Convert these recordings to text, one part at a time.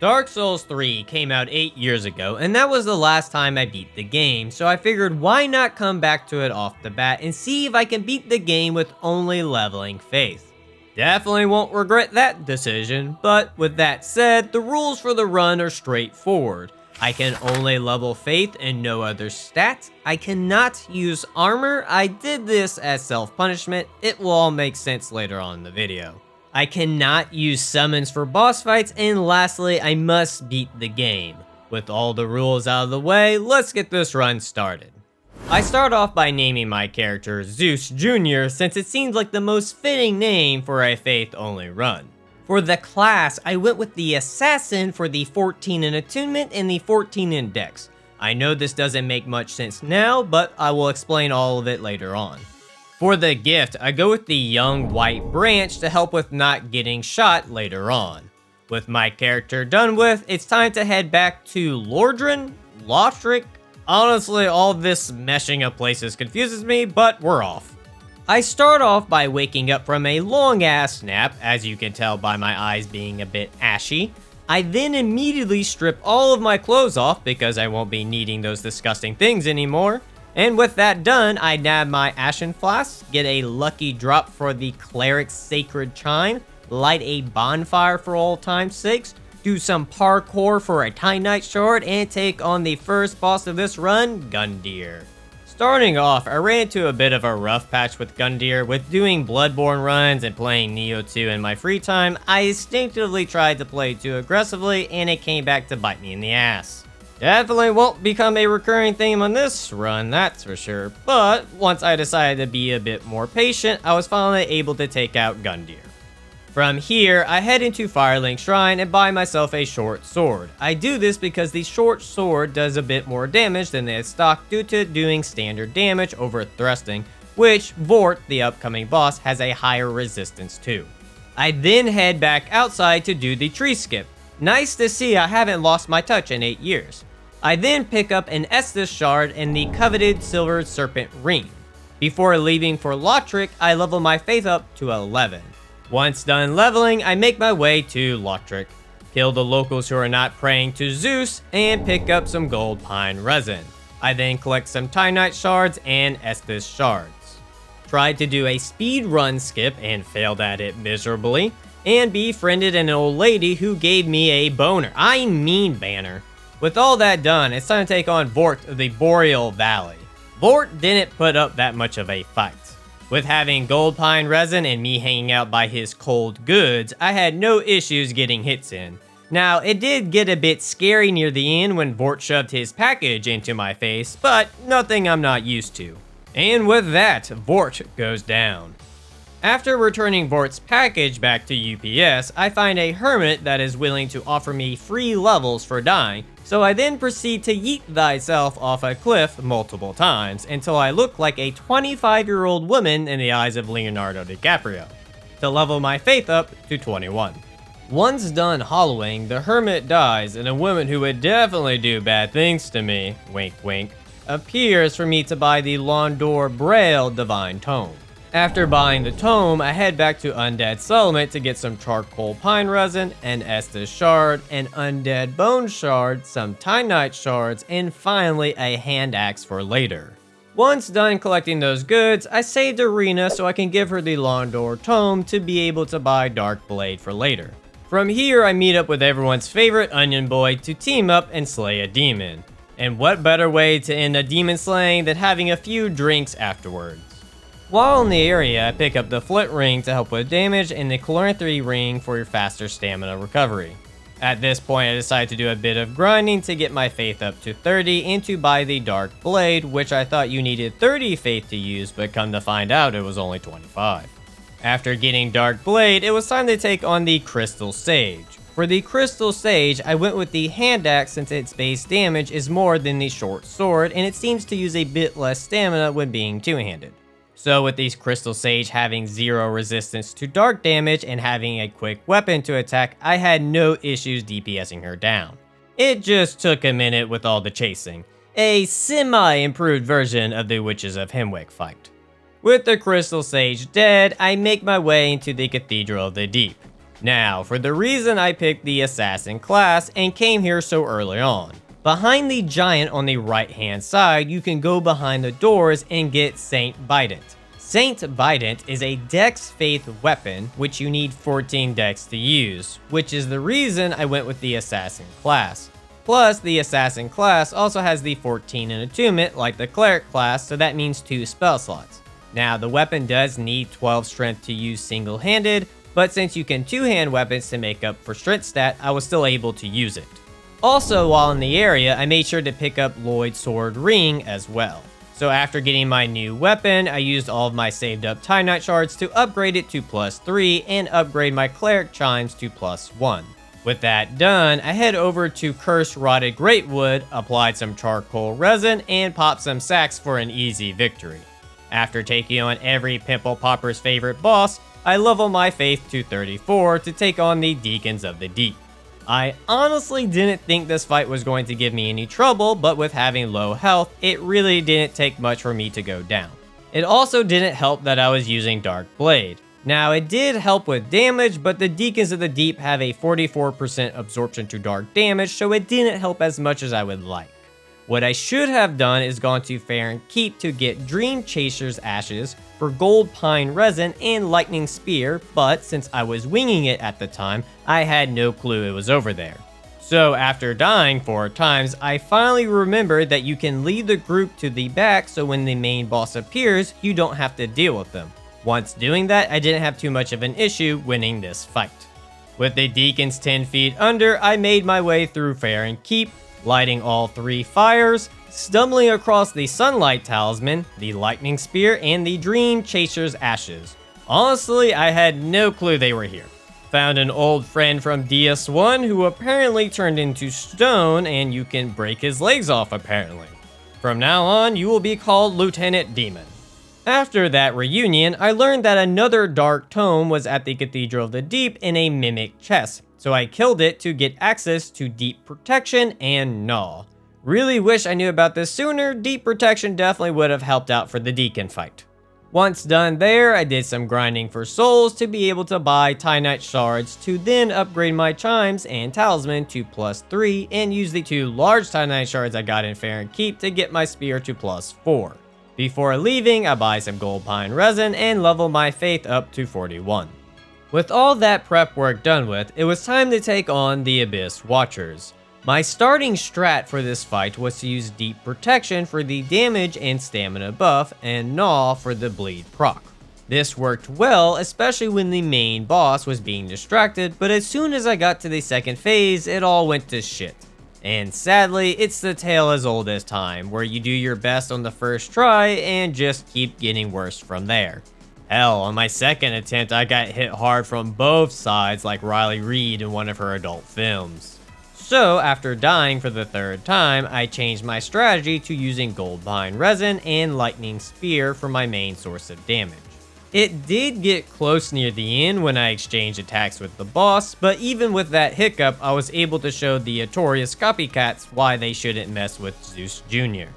Dark Souls 3 came out 8 years ago, and that was the last time I beat the game, so I figured why not come back to it off the bat and see if I can beat the game with only leveling Faith. Definitely won't regret that decision, but with that said, the rules for the run are straightforward. I can only level Faith and no other stats. I cannot use armor. I did this as self-punishment. It will all make sense later on in the video. I cannot use summons for boss fights, and lastly, I must beat the game. With all the rules out of the way, let's get this run started. I start off by naming my character Zeus Jr. since it seems like the most fitting name for a Faith-only run. For the class, I went with the Assassin for the 14 in attunement and the 14 in dex. I know this doesn't make much sense now, but I will explain all of it later on. For the gift, I go with the Young White Branch to help with not getting shot later on. With my character done with, it's time to head back to Lordran? Lothric? Honestly, all this meshing of places confuses me, but we're off. I start off by waking up from a long-ass nap, as you can tell by my eyes being a bit ashy. I then immediately strip all of my clothes off because I won't be needing those disgusting things anymore. And with that done, I nab my Ashen Flask, get a lucky drop for the Cleric's Sacred Chime, light a bonfire for old time's sakes, do some parkour for a Titanite Shard, and take on the first boss of this run, Gundyr. Starting off, I ran into a bit of a rough patch with Gundyr. With doing Bloodborne runs and playing Neo 2 in my free time, I instinctively tried to play too aggressively, and it came back to bite me in the ass. Definitely won't become a recurring theme on this run, that's for sure, but once I decided to be a bit more patient, I was finally able to take out Gundyr. From here, I head into Firelink Shrine and buy myself a short sword. I do this because the short sword does a bit more damage than the stock due to doing standard damage over thrusting, which Vort, the upcoming boss, has a higher resistance to. I then head back outside to do the tree skip. Nice to see I haven't lost my touch in 8 years. I then pick up an Estus Shard and the coveted Silver Serpent Ring. Before leaving for Lothric, I level my Faith up to 11. Once done leveling, I make my way to Lothric, kill the locals who are not praying to Zeus, and pick up some gold pine resin. I then collect some Titanite Shards and Estus Shards. Tried to do a speed run skip and failed at it miserably, and befriended an old lady who gave me a boner. I mean banner. With all that done, it's time to take on Vort of the Boreal Valley. Vort didn't put up that much of a fight. With having gold pine resin and me hanging out by his cold goods, I had no issues getting hits in. Now, it did get a bit scary near the end when Vort shoved his package into my face, but nothing I'm not used to. And with that, Vort goes down. After returning Vort's package back to UPS, I find a hermit that is willing to offer me free levels for dying, so I then proceed to yeet thyself off a cliff multiple times until I look like a 25-year-old woman in the eyes of Leonardo DiCaprio, to level my Faith up to 21. Once done hollowing, the hermit dies and a woman who would definitely do bad things to me, wink wink, appears for me to buy the Londor Braille Divine Tome. After buying the tome, I head back to Undead Settlement to get some charcoal pine resin, an Estus Shard, an Undead Bone Shard, some Titanite Shards, and finally a hand axe for later. Once done collecting those goods, I saved Arena so I can give her the Londor Tome to be able to buy Dark Blade for later. From here, I meet up with everyone's favorite Onion Boy to team up and slay a demon. And what better way to end a demon slaying than having a few drinks afterwards. While in the area, I pick up the Flint Ring to help with damage and the Calorimetry Ring for your faster stamina recovery. At this point, I decide to do a bit of grinding to get my Faith up to 30 and to buy the Dark Blade, which I thought you needed 30 Faith to use, but come to find out it was only 25. After getting Dark Blade, it was time to take on the Crystal Sage. For the Crystal Sage, I went with the Hand Axe since its base damage is more than the Short Sword, and it seems to use a bit less stamina when being two-handed. So with these Crystal Sage having 0 resistance to dark damage and having a quick weapon to attack, I had no issues DPSing her down. It just took a minute with all the chasing. A semi-improved version of the Witches of Hemwick fight. With the Crystal Sage dead, I make my way into the Cathedral of the Deep. Now, for the reason I picked the Assassin class and came here so early on. Behind the giant on the right hand side, you can go behind the doors and get Saint Bident. Saint Bident is a Dex Faith weapon, which you need 14 Dex to use, which is the reason I went with the Assassin class. Plus, the Assassin class also has the 14 in attunement like the Cleric class, so that means 2 spell slots. Now, the weapon does need 12 strength to use single-handed, but since you can two-hand weapons to make up for strength stat, I was still able to use it. Also, while in the area, I made sure to pick up Lloyd's Sword Ring as well. So after getting my new weapon, I used all of my saved up Time Knight shards to upgrade it to +3 and upgrade my Cleric Chimes to +1. With that done, I head over to Cursed Rotted Greatwood, applied some charcoal resin, and popped some sacks for an easy victory. After taking on every Pimple Popper's favorite boss, I level my faith to 34 to take on the Deacons of the Deep. I honestly didn't think this fight was going to give me any trouble, but with having low health, it really didn't take much for me to go down. It also didn't help that I was using Dark Blade. Now, it did help with damage, but the Deacons of the Deep have a 44% absorption to dark damage, so it didn't help as much as I would like. What I should have done is gone to Fair and Keep to get Dream Chaser's Ashes for Gold Pine Resin and Lightning Spear, but since I was winging it at the time, I had no clue it was over there. So after dying 4 times, I finally remembered that you can lead the group to the back so when the main boss appears, you don't have to deal with them. Once doing that, I didn't have too much of an issue winning this fight. With the Deacons 10 feet under, I made my way through Fair and Keep, lighting all 3 fires, stumbling across the Sunlight Talisman, the Lightning Spear, and the Dream Chaser's Ashes. Honestly, I had no clue they were here. Found an old friend from DS1 who apparently turned into stone and you can break his legs off apparently. From now on, you will be called Lieutenant Demon. After that reunion, I learned that another Dark Tome was at the Cathedral of the Deep in a Mimic chest, so I killed it to get access to Deep Protection and Gnaw. Really wish I knew about this sooner. Deep Protection definitely would have helped out for the Deacon fight. Once done there, I did some grinding for souls to be able to buy Time Knight shards to then upgrade my chimes and talisman to +3 and use the 2 large Time Knight shards I got in Fair and Keep to get my spear to +4. Before leaving, I buy some Gold Pine Resin and level my faith up to 41. With all that prep work done with, it was time to take on the Abyss Watchers. My starting strat for this fight was to use Deep Protection for the damage and stamina buff, and Gnaw for the bleed proc. This worked well, especially when the main boss was being distracted, but as soon as I got to the second phase, it all went to shit. And sadly, it's the tale as old as time, where you do your best on the first try and just keep getting worse from there. Hell, on my second attempt, I got hit hard from both sides like Riley Reid in one of her adult films. So, after dying for the 3rd time, I changed my strategy to using Gold Pine Resin and Lightning Spear for my main source of damage. It did get close near the end when I exchanged attacks with the boss, but even with that hiccup, I was able to show the Artorias copycats why they shouldn't mess with Zeus Jr.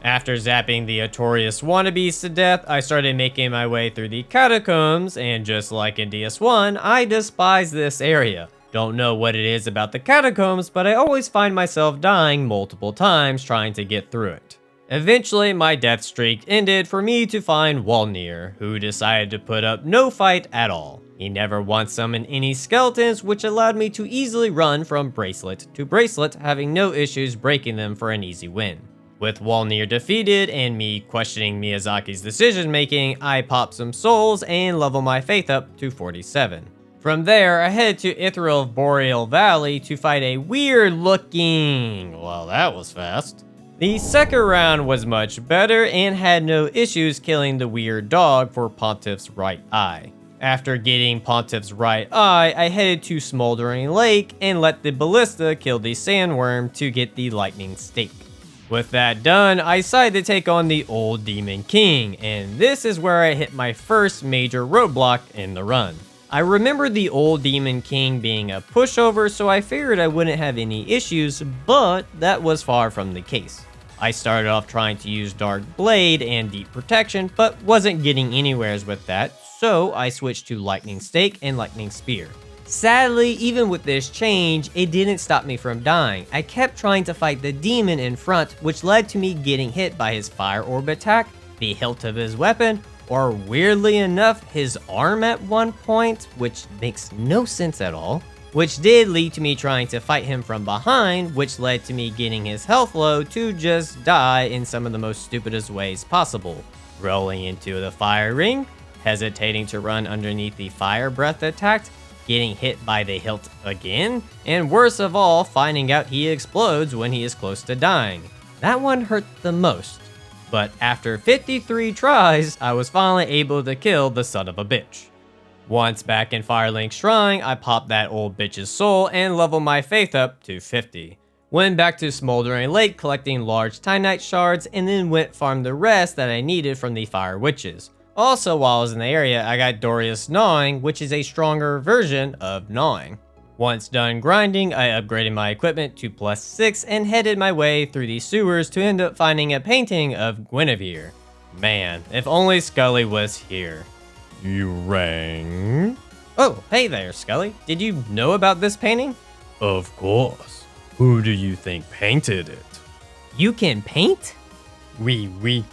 After zapping the Artorias wannabes to death, I started making my way through the catacombs, and just like in DS1, I despise this area. Don't know what it is about the catacombs, but I always find myself dying multiple times trying to get through it. Eventually, my death streak ended for me to find Walnir, who decided to put up no fight at all. He never once summoned any skeletons, which allowed me to easily run from bracelet to bracelet, having no issues breaking them for an easy win. With Walnir defeated and me questioning Miyazaki's decision making, I popped some souls and level my faith up to 47. From there, I headed to Ithral of Boreal Valley to fight a weird looking... well, that was fast. The second round was much better and had no issues killing the weird dog for Pontiff's right eye. After getting Pontiff's right eye, I headed to Smoldering Lake and let the ballista kill the sandworm to get the lightning stake. With that done, I decided to take on the Old Demon King, and this is where I hit my first major roadblock in the run. I remember the Old Demon King being a pushover, so I figured I wouldn't have any issues, but that was far from the case. I started off trying to use Dark Blade and Deep Protection, but wasn't getting anywheres with that, so I switched to Lightning Stake and Lightning Spear. Sadly, even with this change, it didn't stop me from dying. I kept trying to fight the demon in front, which led to me getting hit by his fire orb attack, the hilt of his weapon, or weirdly enough, his arm at one point, which makes no sense at all. Which did lead to me trying to fight him from behind, which led to me getting his health low to just die in some of the most stupidest ways possible. Rolling into the fire ring, hesitating to run underneath the fire breath attack, getting hit by the hilt again, and worst of all, finding out he explodes when he is close to dying. That one hurt the most. But after 53 tries, I was finally able to kill the son of a bitch. Once back in Firelink's Shrine, I popped that old bitch's soul and leveled my faith up to 50. Went back to Smoldering Lake collecting large Titanite shards, and then went farm the rest that I needed from the Fire Witches. Also, while I was in the area, I got Doria's Gnawing, which is a stronger version of Gnawing. Once done grinding, I upgraded my equipment to +6 and headed my way through the sewers to end up finding a painting of Guinevere. Man, if only Scully was here. You rang? Oh, hey there, Scully. Did you know about this painting? Of course. Who do you think painted it? You can paint? Oui.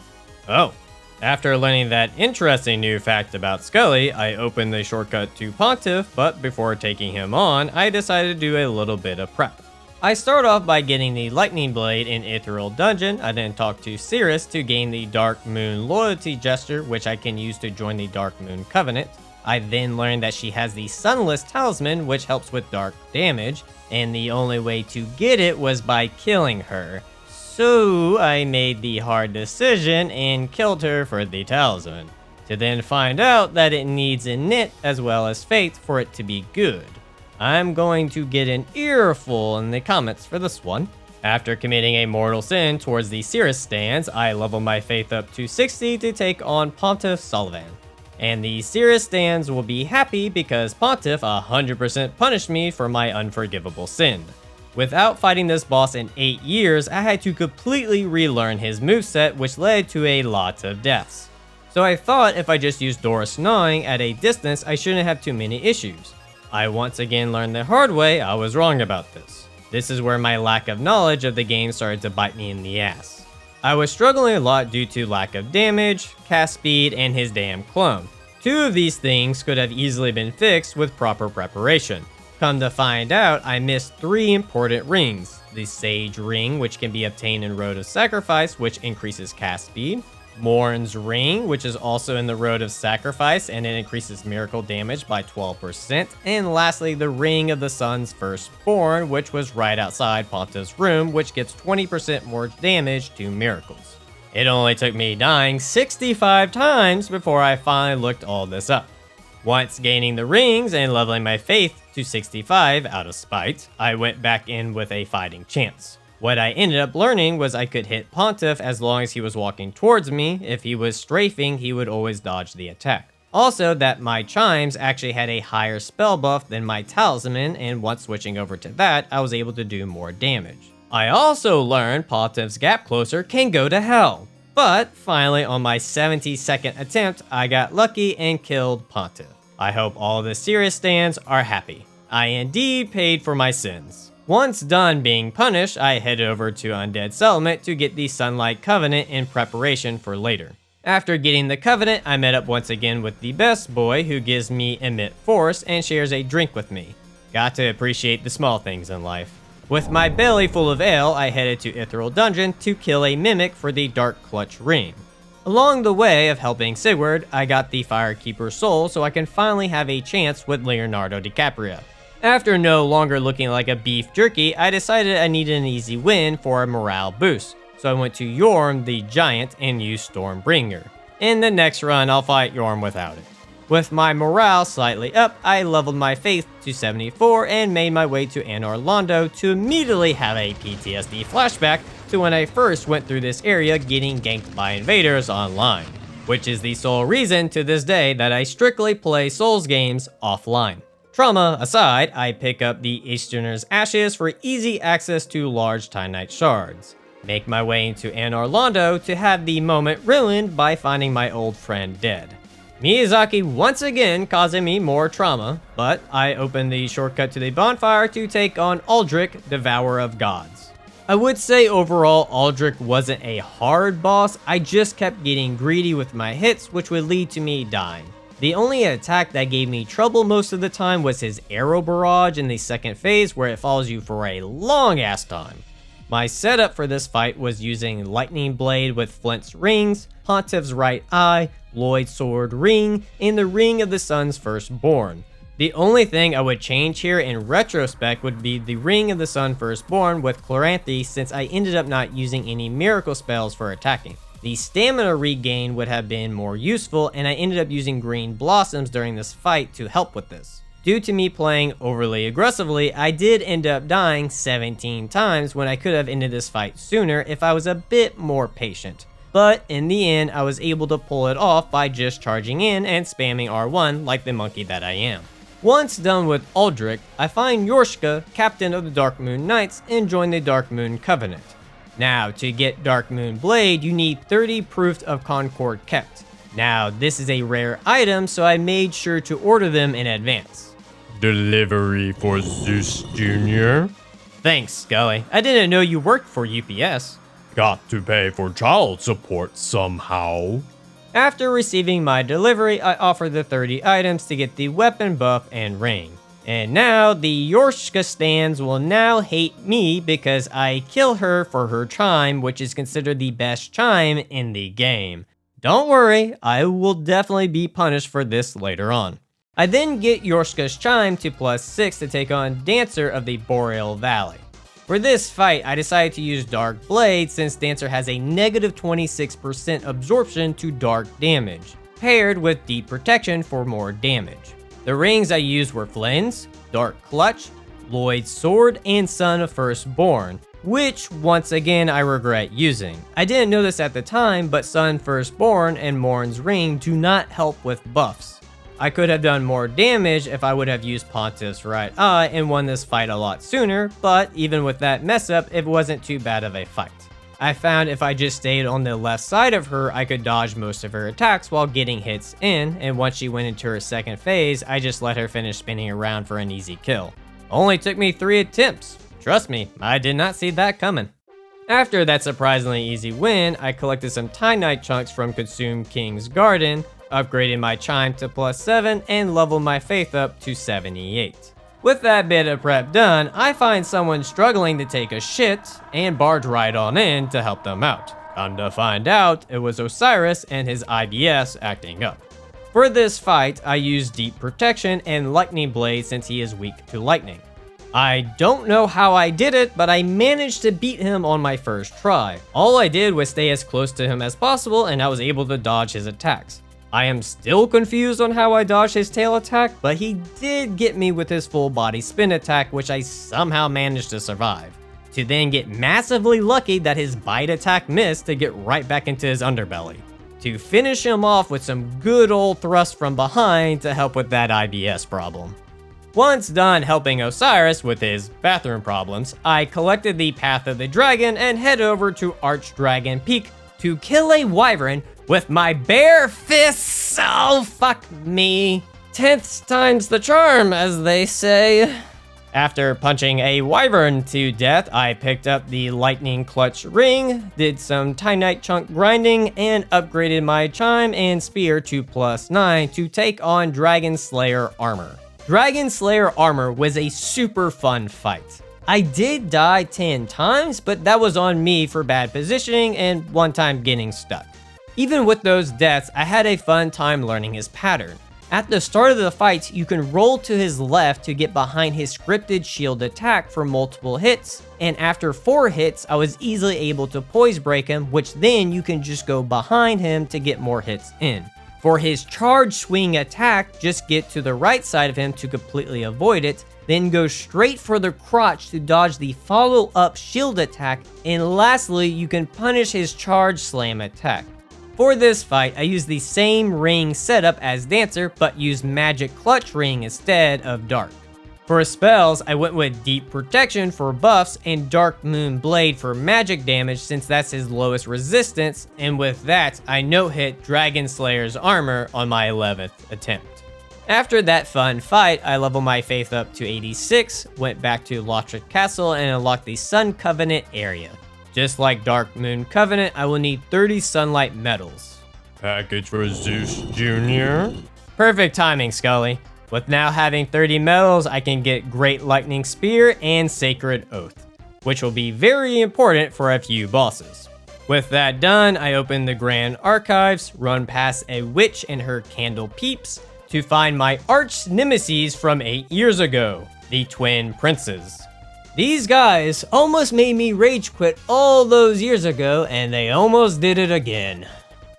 Oh. After learning that interesting new fact about Scully, I opened the shortcut to Pontiff, but before taking him on, I decided to do a little bit of prep. I start off by getting the Lightning Blade in Ethereal Dungeon. I then talk to Cirrus to gain the Dark Moon Loyalty Gesture, which I can use to join the Dark Moon Covenant. I then learned that she has the Sunless Talisman, which helps with dark damage, and the only way to get it was by killing her. So I made the hard decision and killed her for the talisman, to then find out that it needs a knit as well as faith for it to be good. I'm going to get an earful in the comments for this one. After committing a mortal sin towards the Cirrus stands, I level my faith up to 60 to take on Pontiff Sullivan. And the Cirrus stands will be happy because Pontiff 100% punished me for my unforgivable sin. Without fighting this boss in 8 years, I had to completely relearn his moveset, which led to a lot of deaths. So I thought if I just used Doris Gnawing at a distance, I shouldn't have too many issues. I once again learned the hard way I was wrong about this. This is where my lack of knowledge of the game started to bite me in the ass. I was struggling a lot due to lack of damage, cast speed, and his damn clone. 2 of these things could have easily been fixed with proper preparation. Come to find out, I missed 3 important rings. The Sage Ring, which can be obtained in Road of Sacrifice, which increases cast speed. Morn's Ring, which is also in the Road of Sacrifice, and it increases miracle damage by 12%. And lastly, the Ring of the Sun's Firstborn, which was right outside Pontiff's room, which gives 20% more damage to miracles. It only took me dying 65 times before I finally looked all this up. Once gaining the rings and leveling my faith to 65 out of spite, I went back in with a fighting chance. What I ended up learning was I could hit Pontiff as long as he was walking towards me. If he was strafing, he would always dodge the attack. Also, that my chimes actually had a higher spell buff than my talisman, and once switching over to that, I was able to do more damage. I also learned Pontiff's Gap Closer can go to hell. But finally, on my 72nd attempt, I got lucky and killed Pontiff. I hope all the Cirrus stands are happy. I indeed paid for my sins. Once done being punished, I headed over to Undead Settlement to get the Sunlight Covenant in preparation for later. After getting the Covenant, I met up once again with the best boy who gives me Emit Force and shares a drink with me. Got to appreciate the small things in life. With my belly full of ale, I headed to Ethereal Dungeon to kill a mimic for the Dark Clutch Ring. Along the way of helping Sigurd, I got the Firekeeper's Soul so I can finally have a chance with Leonardo DiCaprio. After no longer looking like a beef jerky, I decided I needed an easy win for a morale boost, so I went to Yorm the Giant and used Stormbringer. In the next run, I'll fight Yorm without it. With my morale slightly up, I leveled my faith to 74 and made my way to Anor Londo to immediately have a PTSD flashback to when I first went through this area getting ganked by invaders online, which is the sole reason to this day that I strictly play Souls games offline. Trauma aside, I pick up the Easterner's Ashes for easy access to large Titanite shards. Make my way into Anor Londo to have the moment ruined by finding my old friend dead. Miyazaki once again causing me more trauma, but I opened the shortcut to the bonfire to take on Aldrich, Devourer of Gods. I would say overall Aldrich wasn't a hard boss, I just kept getting greedy with my hits, which would lead to me dying. The only attack that gave me trouble most of the time was his arrow barrage in the second phase, where it follows you for a long ass time. My setup for this fight was using Lightning Blade with Flint's rings, Pontiff's right eye, Lloyd's sword ring, and the Ring of the Sun's Firstborn. The only thing I would change here in retrospect would be the Ring of the Sun Firstborn with Chloranthy, since I ended up not using any miracle spells for attacking. The stamina regain would have been more useful, and I ended up using green blossoms during this fight to help with this. Due to me playing overly aggressively, I did end up dying 17 times when I could have ended this fight sooner if I was a bit more patient. But in the end, I was able to pull it off by just charging in and spamming R1 like the monkey that I am. Once done with Aldrich, I find Yorshka, captain of the Dark Moon Knights, and join the Dark Moon Covenant. Now, to get Dark Moon Blade, you need 30 proofs of Concord kept. Now, this is a rare item, so I made sure to order them in advance. Delivery for Zeus Jr. Thanks, Scully. I didn't know you worked for UPS. Got to pay for child support somehow. After receiving my delivery, I offer the 30 items to get the weapon buff and ring. And now, the Yorshka stands will now hate me because I kill her for her chime, which is considered the best chime in the game. Don't worry, I will definitely be punished for this later on. I then get Yorshka's chime to +6 to take on Dancer of the Boreal Valley. For this fight, I decided to use Dark Blade since Dancer has a negative 26% absorption to dark damage, paired with Deep Protection for more damage. The rings I used were Flynn's, Dark Clutch, Lloyd's Sword, and Son of Firstborn, which once again I regret using. I didn't know this at the time, but Son Firstborn and Morn's Ring do not help with buffs. I could have done more damage if I would have used Pontiff's right eye and won this fight a lot sooner, but even with that mess up, it wasn't too bad of a fight. I found if I just stayed on the left side of her, I could dodge most of her attacks while getting hits in, and once she went into her second phase, I just let her finish spinning around for an easy kill. Only took me 3 attempts. Trust me, I did not see that coming. After that surprisingly easy win, I collected some Titanite chunks from Consume King's Garden, upgraded my chime to +7, and leveled my faith up to 78. With that bit of prep done, I find someone struggling to take a shit, and barge right on in to help them out. Come to find out, it was Osiris and his IBS acting up. For this fight, I used Deep Protection and Lightning Blade since he is weak to lightning. I don't know how I did it, but I managed to beat him on my first try. All I did was stay as close to him as possible, and I was able to dodge his attacks. I am still confused on how I dodged his tail attack, but he did get me with his full body spin attack, which I somehow managed to survive. To then get massively lucky that his bite attack missed to get right back into his underbelly. To finish him off with some good old thrust from behind to help with that IBS problem. Once done helping Osiris with his bathroom problems, I collected the Path of the Dragon and head over to Archdragon Peak to kill a wyvern with my bare fists. Oh, fuck me. 10th time's the charm, as they say. After punching a wyvern to death, I picked up the Lightning Clutch ring, did some Titanite chunk grinding, and upgraded my chime and spear to +9 to take on Dragon Slayer armor. Dragon Slayer armor was a super fun fight. I did die 10 times, but that was on me for bad positioning and one time getting stuck. Even with those deaths, I had a fun time learning his pattern. At the start of the fight, you can roll to his left to get behind his scripted shield attack for multiple hits, and after 4 hits, I was easily able to poise break him, which then you can just go behind him to get more hits in. For his charge swing attack, just get to the right side of him to completely avoid it, then go straight for the crotch to dodge the follow-up shield attack, and lastly, you can punish his charge slam attack. For this fight, I used the same ring setup as Dancer, but used Magic Clutch Ring instead of Dark. For spells, I went with Deep Protection for buffs and Dark Moon Blade for magic damage since that's his lowest resistance, and with that, I no-hit Dragon Slayer's armor on my 11th attempt. After that fun fight, I leveled my faith up to 86, went back to Lothric Castle and unlocked the Sun Covenant area. Just like Dark Moon Covenant, I will need 30 Sunlight Medals. Package for Zeus Jr. Perfect timing, Scully. With now having 30 medals, I can get Great Lightning Spear and Sacred Oath, which will be very important for a few bosses. With that done, I open the Grand Archives, run past a witch and her candle peeps to find my arch nemesis from 8 years ago, the Twin Princes. These guys almost made me rage quit all those years ago, and they almost did it again.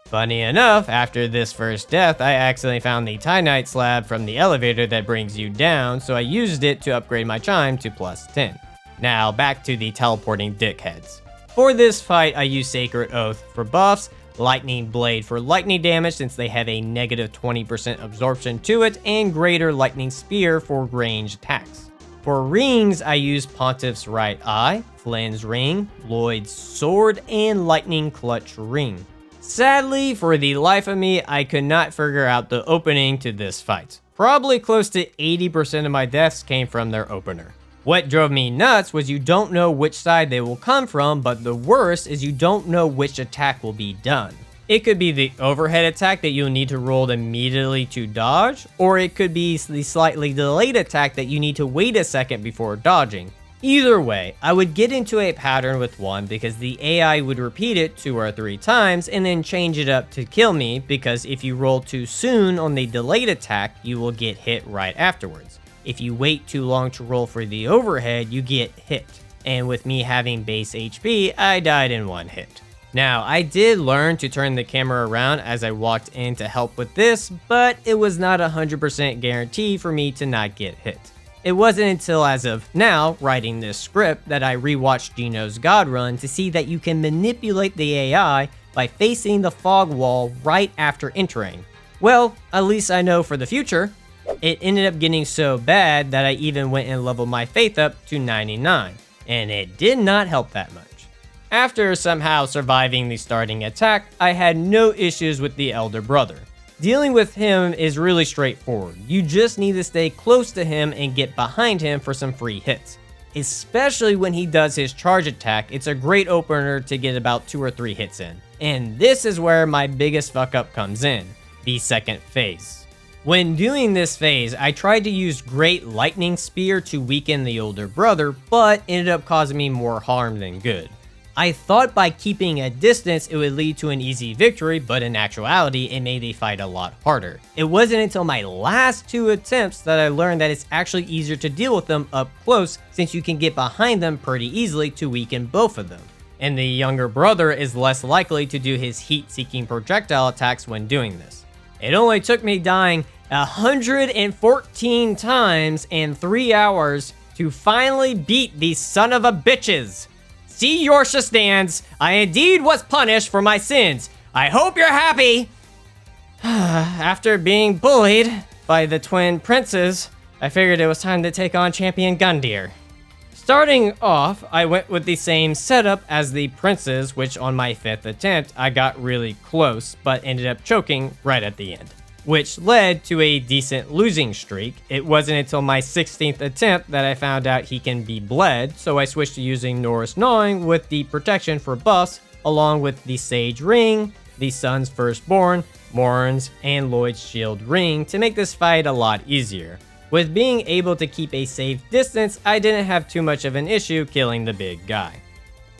Funny enough, after this first death, I accidentally found the Titanite slab from the elevator that brings you down, so I used it to upgrade my chime to +10. Now, back to the teleporting dickheads. For this fight, I used Sacred Oath for buffs, Lightning Blade for lightning damage since they have a negative 20% absorption to it, and Greater Lightning Spear for ranged attacks. For rings, I used Pontiff's Right Eye, Flynn's Ring, Lloyd's Sword, and Lightning Clutch Ring. Sadly, for the life of me, I could not figure out the opening to this fight. Probably close to 80% of my deaths came from their opener. What drove me nuts was you don't know which side they will come from, but the worst is you don't know which attack will be done. It could be the overhead attack that you'll need to roll immediately to dodge, or it could be the slightly delayed attack that you need to wait a second before dodging. Either way, I would get into a pattern with one because the AI would repeat it 2 or 3 times and then change it up to kill me because if you roll too soon on the delayed attack, you will get hit right afterwards. If you wait too long to roll for the overhead, you get hit. And with me having base HP, I died in 1 hit. Now, I did learn to turn the camera around as I walked in to help with this, but it was not a 100% guarantee for me to not get hit. It wasn't until as of now, writing this script, that I rewatched Gino's God Run to see that you can manipulate the AI by facing the fog wall right after entering. Well, at least I know for the future. It ended up getting so bad that I even went and leveled my faith up to 99, and it did not help that much. After somehow surviving the starting attack, I had no issues with the elder brother. Dealing with him is really straightforward. You just need to stay close to him and get behind him for some free hits. Especially when he does his charge attack, it's a great opener to get about 2 or 3 hits in. And this is where my biggest fuck up comes in, the second phase. When doing this phase, I tried to use Great Lightning Spear to weaken the older brother, but ended up causing me more harm than good. I thought by keeping a distance it would lead to an easy victory, but in actuality it made the fight a lot harder. It wasn't until my last 2 attempts that I learned that it's actually easier to deal with them up close since you can get behind them pretty easily to weaken both of them. And the younger brother is less likely to do his heat-seeking projectile attacks when doing this. It only took me dying 114 times in 3 hours to finally beat these son of a bitches. See, Yorsha stands. I indeed was punished for my sins. I hope you're happy. After being bullied by the twin princes, I figured it was time to take on Champion Gundyr. Starting off, I went with the same setup as the princes, which on my 5th attempt, I got really close, but ended up choking right at the end, which led to a decent losing streak. It wasn't until my 16th attempt that I found out he can be bled, so I switched to using Norris Gnawing with the protection for buffs, along with the Sage Ring, the Sun's Firstborn, Morin's, and Lloyd's Shield Ring to make this fight a lot easier. With being able to keep a safe distance, I didn't have too much of an issue killing the big guy.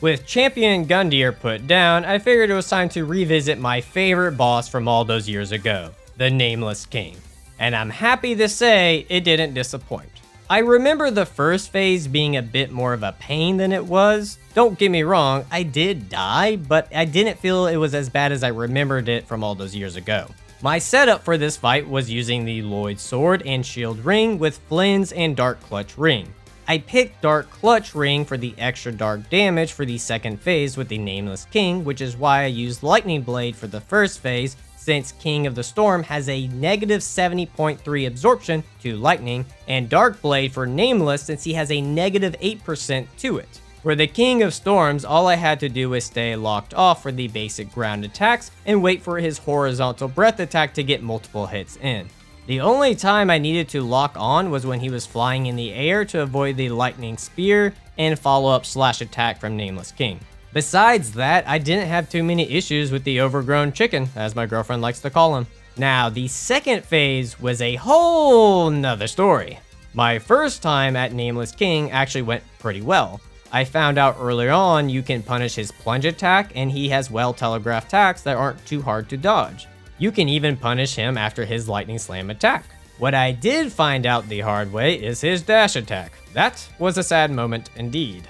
With Champion Gundyr put down, I figured it was time to revisit my favorite boss from all those years ago, the Nameless King. And I'm happy to say it didn't disappoint. I remember the first phase being a bit more of a pain than it was. Don't get me wrong, I did die, but I didn't feel it was as bad as I remembered it from all those years ago. My setup for this fight was using the Lloyd Sword and Shield Ring with Flynn's and Dark Clutch Ring. I picked Dark Clutch Ring for the extra dark damage for the second phase with the Nameless King, which is why I used Lightning Blade for the first phase, since King of the Storm has a negative 70.3 absorption to lightning, and Darkblade for Nameless since he has a negative 8% to it. For the King of Storms, all I had to do was stay locked off for the basic ground attacks and wait for his horizontal breath attack to get multiple hits in. The only time I needed to lock on was when he was flying in the air to avoid the lightning spear and follow-up slash attack from Nameless King. Besides that, I didn't have too many issues with the overgrown chicken, as my girlfriend likes to call him. Now, the second phase was a whole nother story. My first time at Nameless King actually went pretty well. I found out earlier on you can punish his plunge attack, and he has well-telegraphed attacks that aren't too hard to dodge. You can even punish him after his lightning slam attack. What I did find out the hard way is his dash attack. That was a sad moment indeed.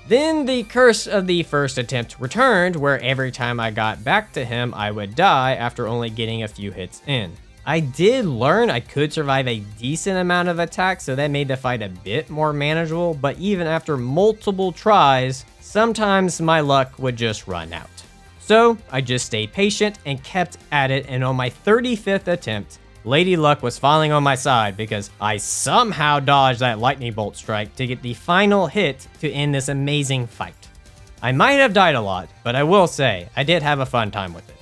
Then the curse of the first attempt returned, where every time I got back to him I would die after only getting a few hits in. I did learn I could survive a decent amount of attacks, so that made the fight a bit more manageable, but even after multiple tries, sometimes my luck would just run out. So I just stayed patient and kept at it, and on my 35th attempt, Lady Luck was finally on my side because I somehow dodged that lightning bolt strike to get the final hit to end this amazing fight. I might have died a lot, but I will say I did have a fun time with it.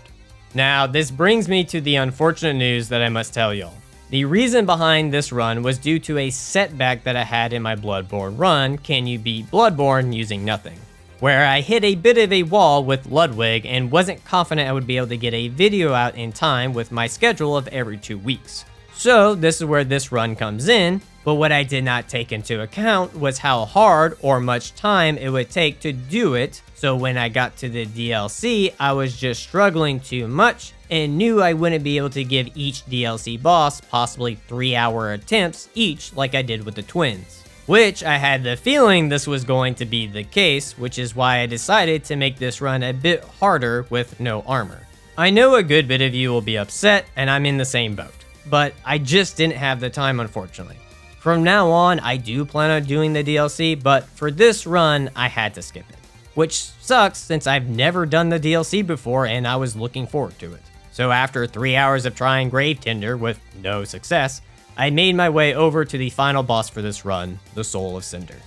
Now, this brings me to the unfortunate news that I must tell y'all. The reason behind this run was due to a setback that I had in my Bloodborne run, Can You Beat Bloodborne Using Nothing, where I hit a bit of a wall with Ludwig and wasn't confident I would be able to get a video out in time with my schedule of every 2 weeks. So this is where this run comes in, but what I did not take into account was how hard or much time it would take to do it. So when I got to the DLC, I was just struggling too much and knew I wouldn't be able to give each DLC boss possibly 3-hour attempts each like I did with the twins. Which I had the feeling this was going to be the case, which is why I decided to make this run a bit harder with no armor. I know a good bit of you will be upset, and I'm in the same boat, but I just didn't have the time, unfortunately. From now on, I do plan on doing the DLC, but for this run, I had to skip it. Which sucks since I've never done the DLC before and I was looking forward to it. So after 3 hours of trying Grave Tender with no success, I made my way over to the final boss for this run, the Soul of Cinder.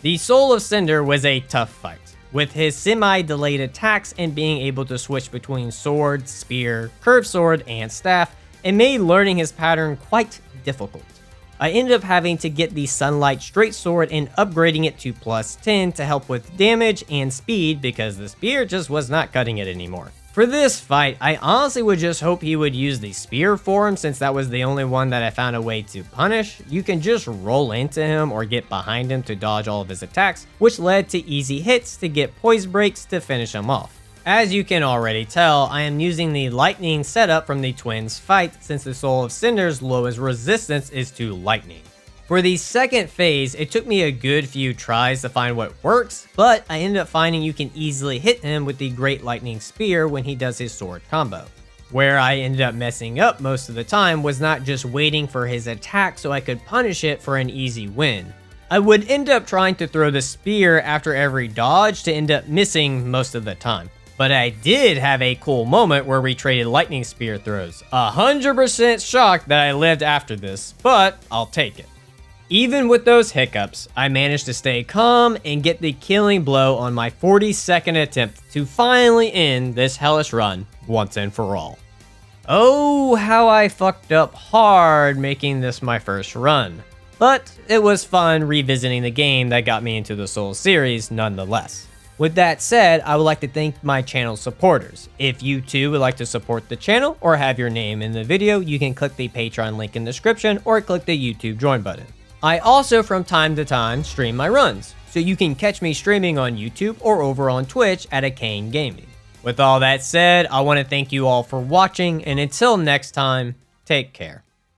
The Soul of Cinder was a tough fight, with his semi-delayed attacks and being able to switch between sword, spear, curved sword, and staff, and made learning his pattern quite difficult. I ended up having to get the Sunlight Straight Sword and upgrading it to +10 to help with damage and speed because the spear just was not cutting it anymore. For this fight, I honestly would just hope he would use the spear form since that was the only one that I found a way to punish. You can just roll into him or get behind him to dodge all of his attacks, which led to easy hits to get poise breaks to finish him off. As you can already tell, I am using the lightning setup from the twins fight since the Soul of Cinder's lowest resistance is to lightning. For the second phase, it took me a good few tries to find what works, but I ended up finding you can easily hit him with the Great Lightning Spear when he does his sword combo. Where I ended up messing up most of the time was not just waiting for his attack so I could punish it for an easy win. I would end up trying to throw the spear after every dodge to end up missing most of the time. But I did have a cool moment where we traded lightning spear throws. 100% shocked that I lived after this, but I'll take it. Even with those hiccups, I managed to stay calm and get the killing blow on my 42nd attempt to finally end this hellish run once and for all. Oh, how I fucked up hard making this my first run. But it was fun revisiting the game that got me into the Souls series nonetheless. With that said, I would like to thank my channel supporters. If you too would like to support the channel or have your name in the video, you can click the Patreon link in the description or click the YouTube join button. I also from time to time stream my runs, so you can catch me streaming on YouTube or over on Twitch at Arcane Gaming. With all that said, I want to thank you all for watching, and until next time, take care.